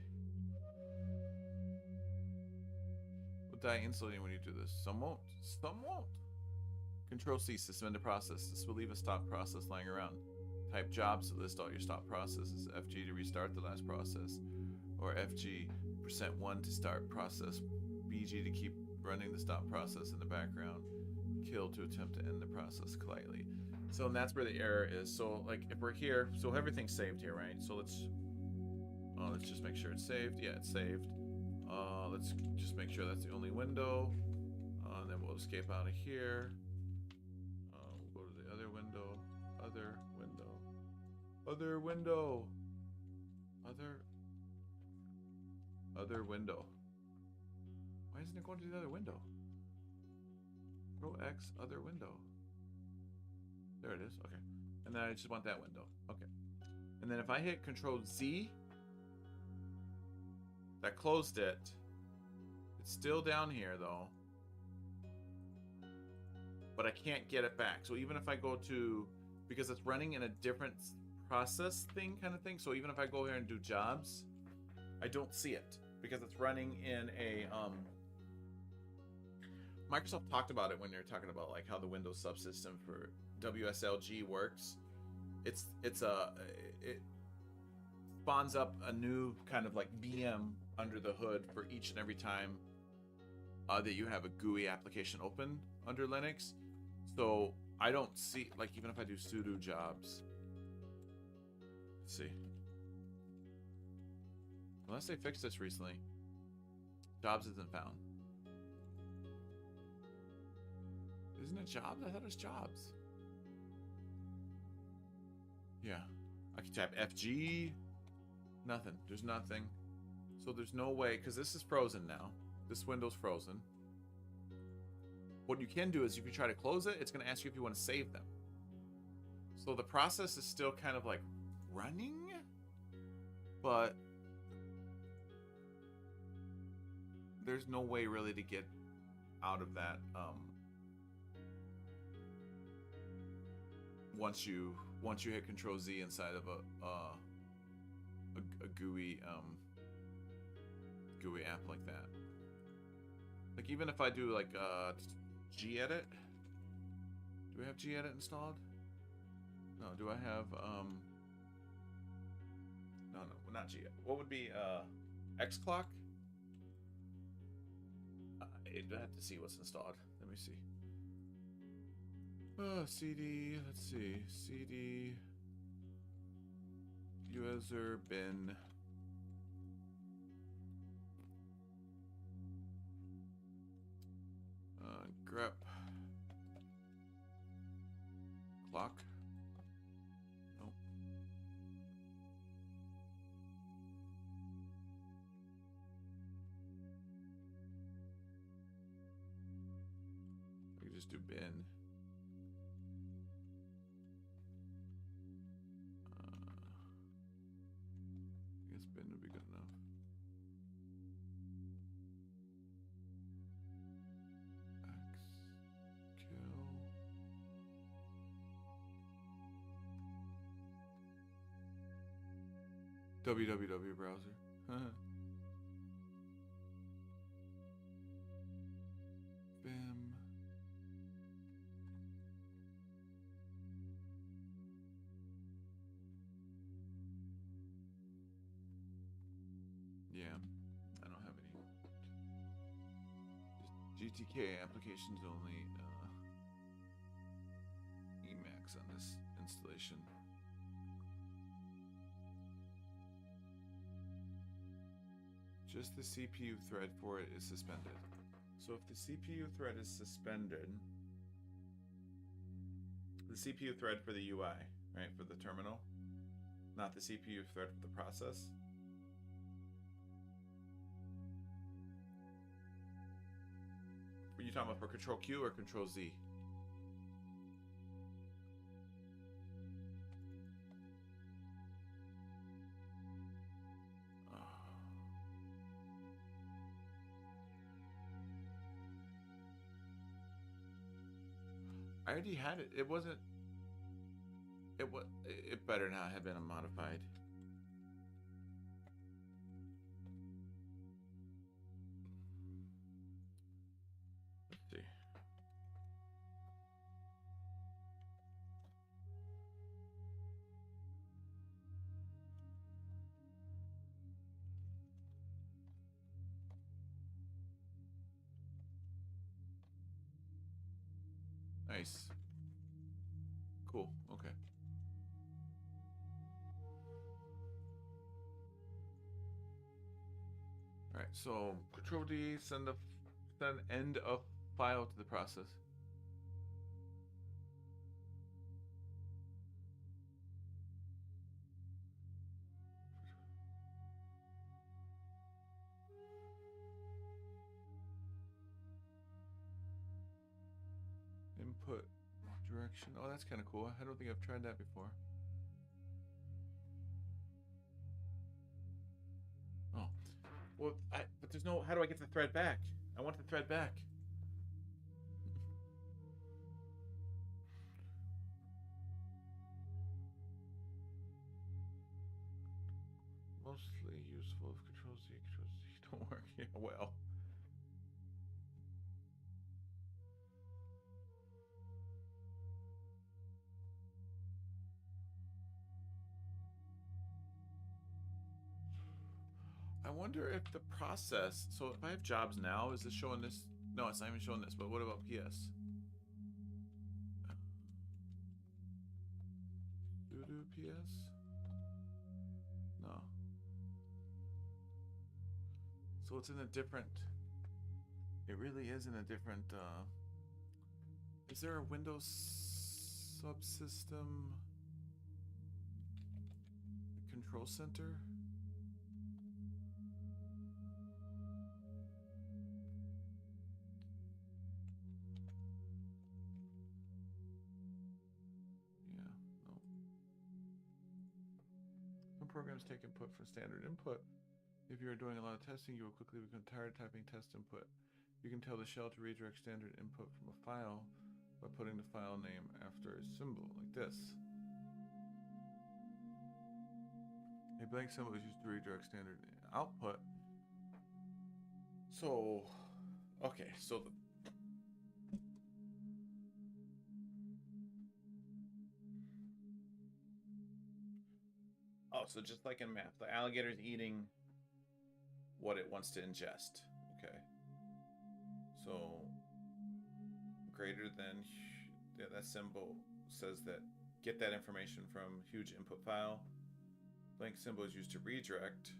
Will die instantly when you do this. Some won't. Some won't. Control C, suspend a process. This will leave a stop process lying around. Type jobs to list all your stop processes. FG to restart the last process. Or FG %1 to start process. BG to keep running the stop process in the background. Kill to attempt to end the process politely. So that's where the error is. So like if we're here, so everything's saved here, right? So let's just make sure it's saved. Yeah, it's saved. Let's just make sure that's the only window. And then we'll escape out of here. We'll go to the other window. Other window. Other window. Other window. Why isn't it going to the other window? Control X, other window. There it is. Okay. And then I just want that window. Okay. And then if I hit Control Z, that closed it. It's still down here though. But I can't get it back. So even if I go to, because it's running in a different process thing kind of thing. So even if I go here and do jobs, I don't see it because it's running in a, Microsoft talked about it when they were talking about like how the Windows subsystem for WSLG works. It spawns up a new kind of like VM under the hood for each and every time that you have a GUI application open under Linux. So I don't see, like, even if I do sudo jobs, let's see, unless they fixed this recently, jobs isn't found. Isn't it jobs? I thought it was jobs. Yeah. I can type FG. Nothing. There's nothing. So there's no way, because this is frozen now. This window's frozen. What you can do is if you try to close it, it's going to ask you if you want to save them. So the process is still kind of like running, but there's no way really to get out of that once you hit Control Z inside of a GUI GUI app like that. Like even if I do like gedit, do we have gedit installed? No. Do I have no, not gedit. What would be xclock? I'd have to see what's installed. Let me see. CD, let's see. CD user bin grep clock. Nope. We can just do bin. I guess bin would be good enough. www browser. Bim. Yeah, I don't have any. Just GTK applications only. Emacs on this installation. Just the CPU thread for it is suspended. So if the CPU thread is suspended, the CPU thread for the UI, right, for the terminal, not the CPU thread for the process. Were you talking about for Control Q or Control Z? I already had it. It wasn't. It better not have been modified. Let's see. Nice. Cool. Okay. All right. So Control D, send end of file to the process. Input direction. Oh, that's kind of cool. I don't think I've tried that before. Oh, well, but there's no. How do I get the thread back? I want the thread back. Mostly useful if Control Z, don't work. Yeah, well. I wonder if the process. So if I have jobs now, is this showing this? No, it's not even showing this. But what about PS? Do PS? No. So it's in a different. It really is in a different. Is there a Windows subsystem control center? Yeah, no. Some programs take input from standard input. If you are doing a lot of testing, you will quickly become tired of typing test input. You can tell the shell to redirect standard input from a file by putting the file name after a symbol, like this. A blank symbol is used to redirect standard output. So, okay, so so just like in math, the alligator's eating what it wants to ingest. Okay. So greater than that symbol says that get that information from huge input file. Blank symbol is used to redirect.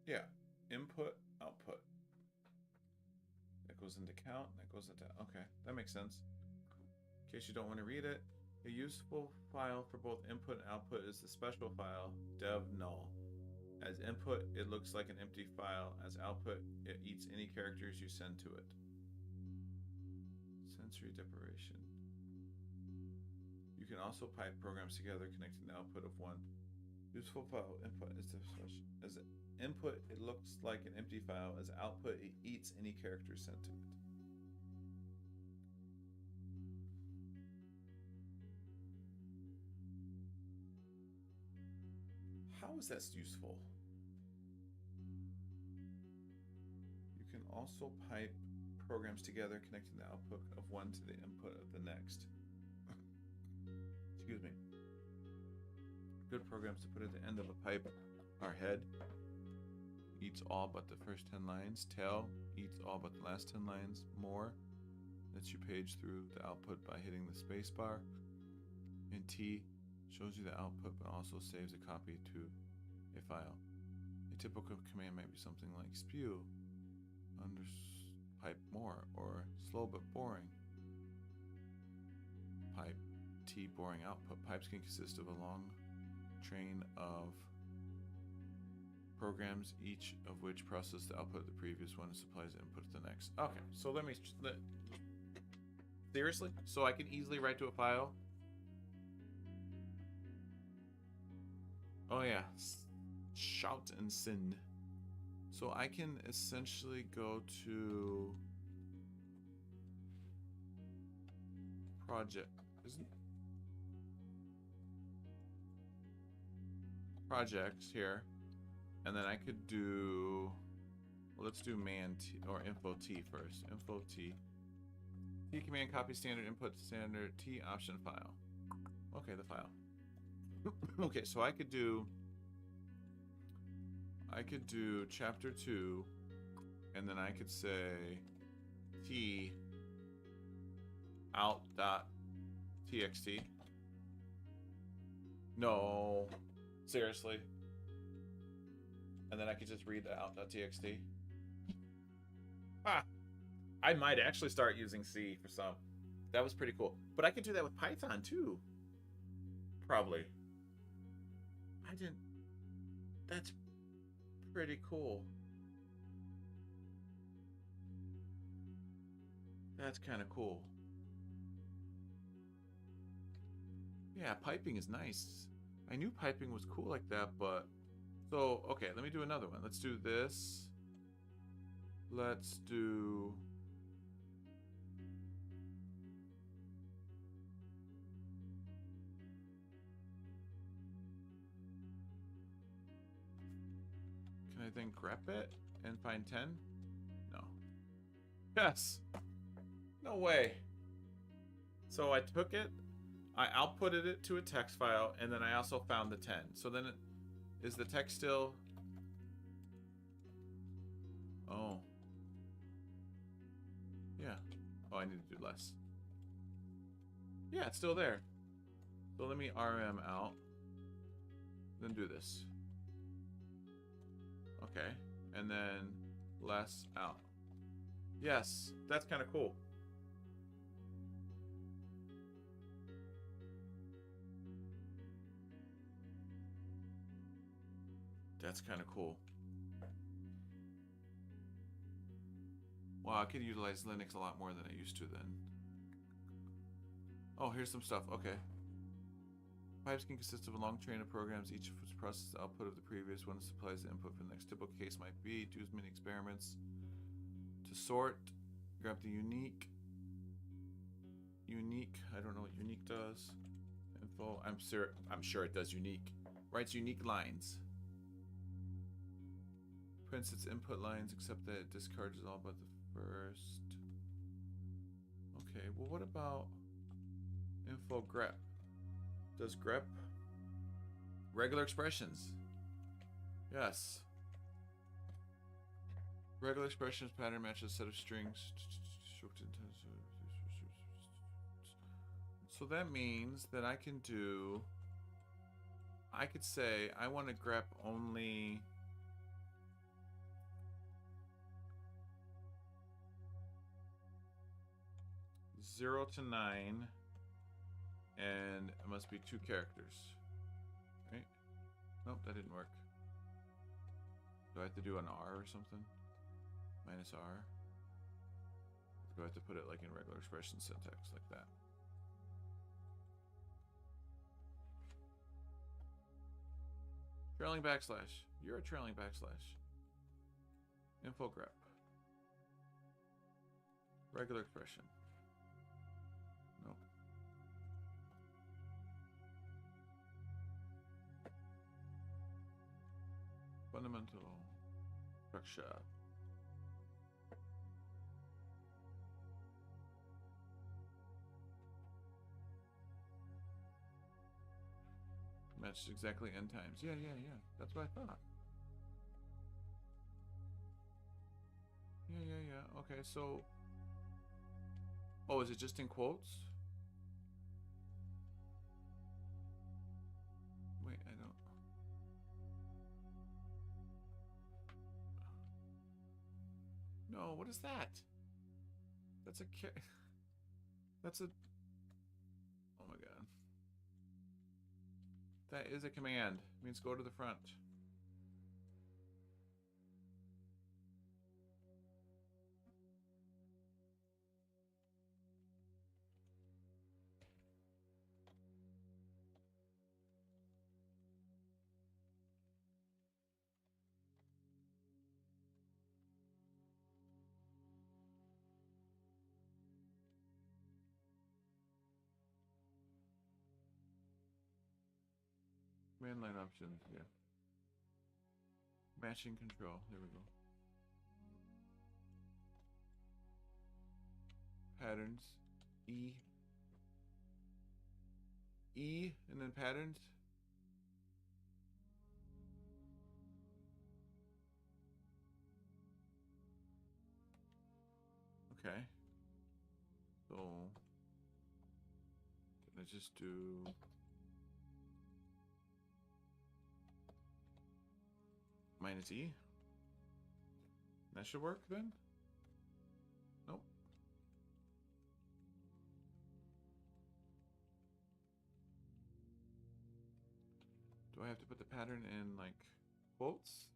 Yeah, input, output. That goes into count, that goes into, okay, that makes sense. In case you don't want to read it, a useful file for both input and output is the special file dev null. As input, it looks like an empty file. As output, it eats any characters you send to it. Sensory deprivation. You can also pipe programs together connecting the output of one. Useful file input is as input, it looks like an empty file. As output, it eats any characters sent to it. How is that useful? You can also pipe programs together connecting the output of one to the input of the next. Excuse me. Good programs to put at the end of a pipe are head, eats all but the first 10 lines. Tail eats all but the last 10 lines. More lets you page through the output by hitting the space bar. And T shows you the output but also saves a copy to a file. A typical command might be something like spew, pipe more, or slow but boring. Pipe T boring output. Pipes can consist of a long train of programs, each of which process the output of the previous one and supplies the input to the next. Okay, so seriously? So I can easily write to a file? Oh yeah, shout and send. So I can essentially go to project. Isn't projects here, and then I could do. Well, let's do man T or info T first. Info T. T command copy standard input standard T option file. Okay, the file. Okay, so I could do chapter 2, and then I could say T out.txt. No, seriously. And then I could just read the out.txt. Ah, I might actually start using C for some. That was pretty cool. But I could do that with Python too. Probably. I didn't. That's pretty cool. That's kind of cool. Yeah, piping is nice. I knew piping was cool like that, but... So, okay, let me do another one. Let's do this. Let's do... Can I then grep it and find 10? No. Yes! No way! So I took it, I outputted it to a text file, and then I also found the 10. So then is the text still... Oh. Yeah. Oh, I need to do less. Yeah, it's still there. So let me RM out. Then do this. Okay. And then less out. Yes, that's kind of cool. That's kind of cool. Wow, I could utilize Linux a lot more than I used to then. Oh, here's some stuff. Okay. Pipes can consist of a long train of programs, each of which processes the output of the previous one and supplies the input for the next. Typical case might be do as many experiments to sort, grab the unique. I don't know what unique does. Info. I'm sure it does unique. Writes unique lines. Prints its input lines, except that it discards all but the first. Okay, well, what about info grep? Does grep regular expressions? Yes. Regular expressions pattern matches a set of strings. So that means that I can do. I could say I want to grep only. Zero to 9, and it must be 2 characters, right? Nope, that didn't work. Do I have to do an R or something? Minus R? Do I have to put it like in regular expression syntax like that? Trailing backslash. You're a trailing backslash. Info grep. Regular expression. Nope. Fundamental structure. Matches exactly n times. Yeah. That's what I thought. Yeah. Okay, so... Oh, is it just in quotes? Wait, I don't... No, what is that? That's a... That's a... Oh my god. That is a command. It means go to the front. Command line options, yeah. Matching control, there we go. Patterns, E. E, and then patterns. Okay. So, let's just do minus E. That should work then? Nope. Do I have to put the pattern in, like, quotes?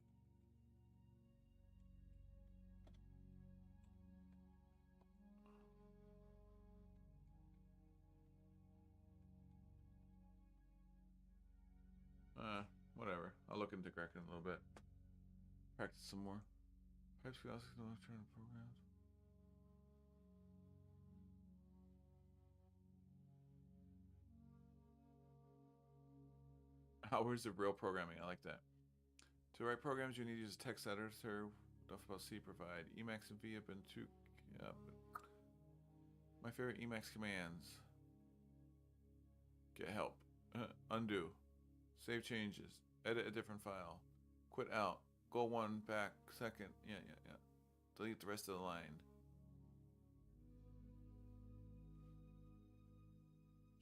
Whatever. I'll look into cracking a little bit. Practice some more. Pipes, we also can turn programs. Hours of real programming. I like that. To write programs, you need to use a text editor. Stuff about C provide. Emacs and V have been two. Yeah, my favorite Emacs commands. Get help. Undo. Save changes. Edit a different file. Quit out. Go one back. Second. Yeah. Delete the rest of the line.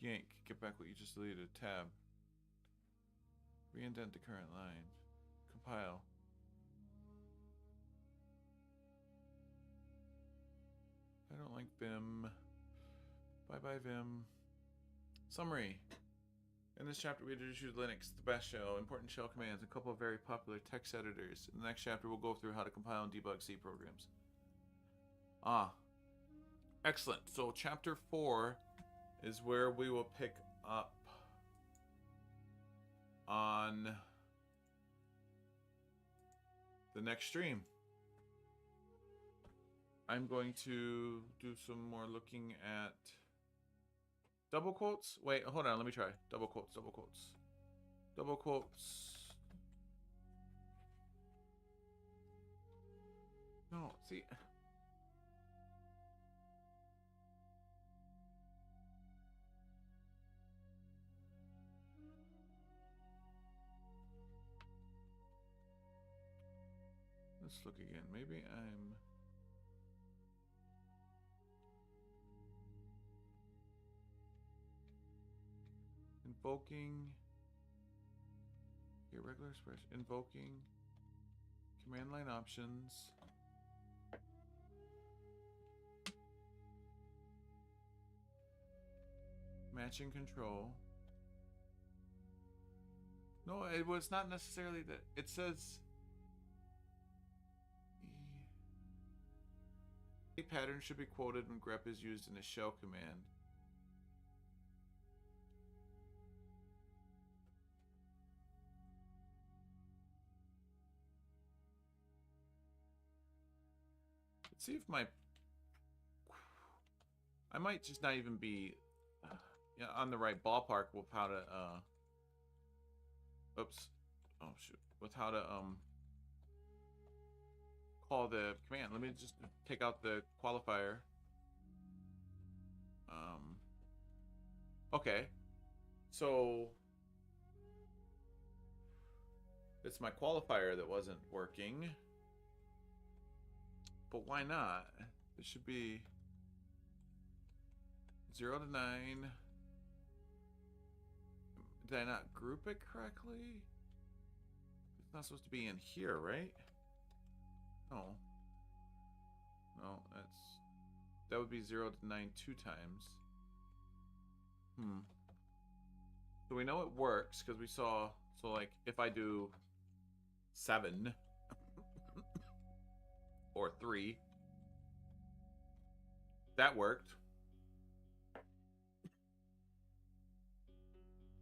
Yank. Get back what you just deleted. Tab. Reindent the current line. Compile. I don't like Vim. Bye Vim. Summary. In this chapter, we introduced Linux, the best shell, important shell commands, and a couple of very popular text editors. In the next chapter, we'll go through how to compile and debug C programs. Excellent. So chapter 4 is where we will pick up on the next stream. I'm going to do some more looking at double quotes. Wait, hold on. Let me try. Double quotes. Double quotes. No, see. Let's look again. Maybe I'm... invoking... Your regular expression. Invoking... Command line options... Matching control... No, it was not necessarily that. It says... A pattern should be quoted when grep is used in a shell command. Let's see if I might just not even be on the right ballpark with how to oops. Oh shoot. With how to call the command. Let me just take out the qualifier. Okay. So it's my qualifier that wasn't working. But why not? It should be 0 to 9. Did I not group it correctly? It's not supposed to be in here, right? No. No, that would be 0 to 9 2 times. So we know it works because we saw, so like if I do 7 or 3, that worked.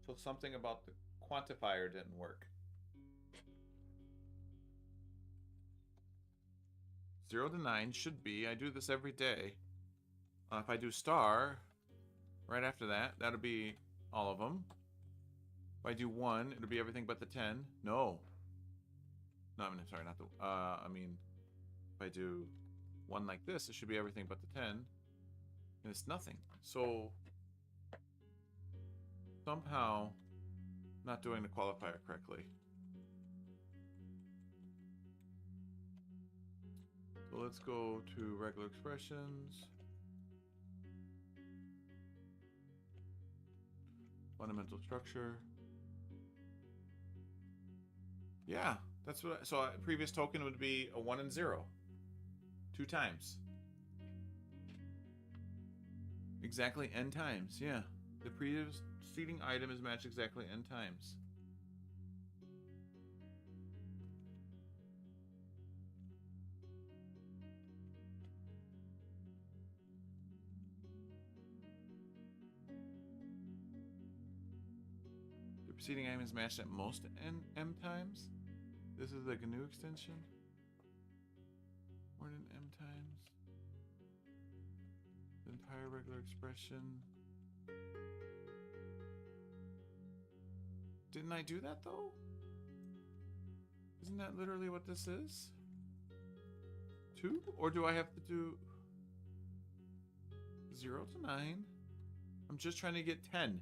So something about the quantifier didn't work. 0 to 9 should be, I do this every day. If I do star, right after that, that'll be all of them. If I do 1, it'll be everything but the 10. No. No, I mean, sorry, not the... I mean, if I do 1 like this, it should be everything but the 10. And it's nothing. So, somehow, not doing the qualifier correctly. So let's go to regular expressions. Fundamental structure. Yeah, that's what so a previous token would be a 1 and 0. 2 times. Exactly n times, yeah. The preceding item is matched exactly n times. The preceding item is matched at most m times. This is the GNU extension. More than m times. The entire regular expression. Didn't I do that though? Isn't that literally what this is? 2? Or do I have to do 0 to 9? I'm just trying to get 10.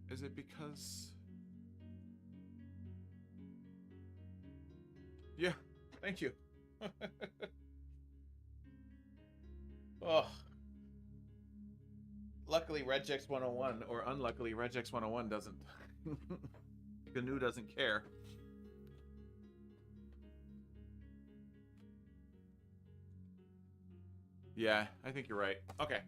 Is it because... Yeah, thank you. Oh. Luckily, Regex 101, or unluckily, Regex 101 doesn't... GNU doesn't care. Yeah, I think you're right. Okay.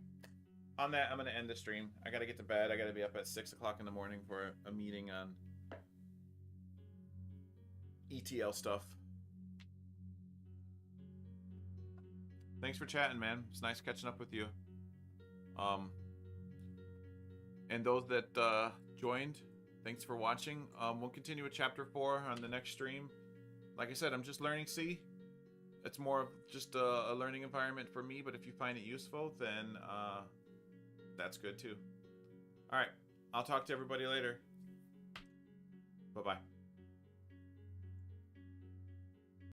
On that, I'm going to end the stream. I got to get to bed. I got to be up at 6 o'clock in the morning for a meeting on ETL stuff. Thanks for chatting, man. It's nice catching up with you. And those that joined, thanks for watching. We'll continue with Chapter 4 on the next stream. Like I said, I'm just learning C. It's more of just a learning environment for me, but if you find it useful, then that's good too. All right, I'll talk to everybody later. Bye-bye.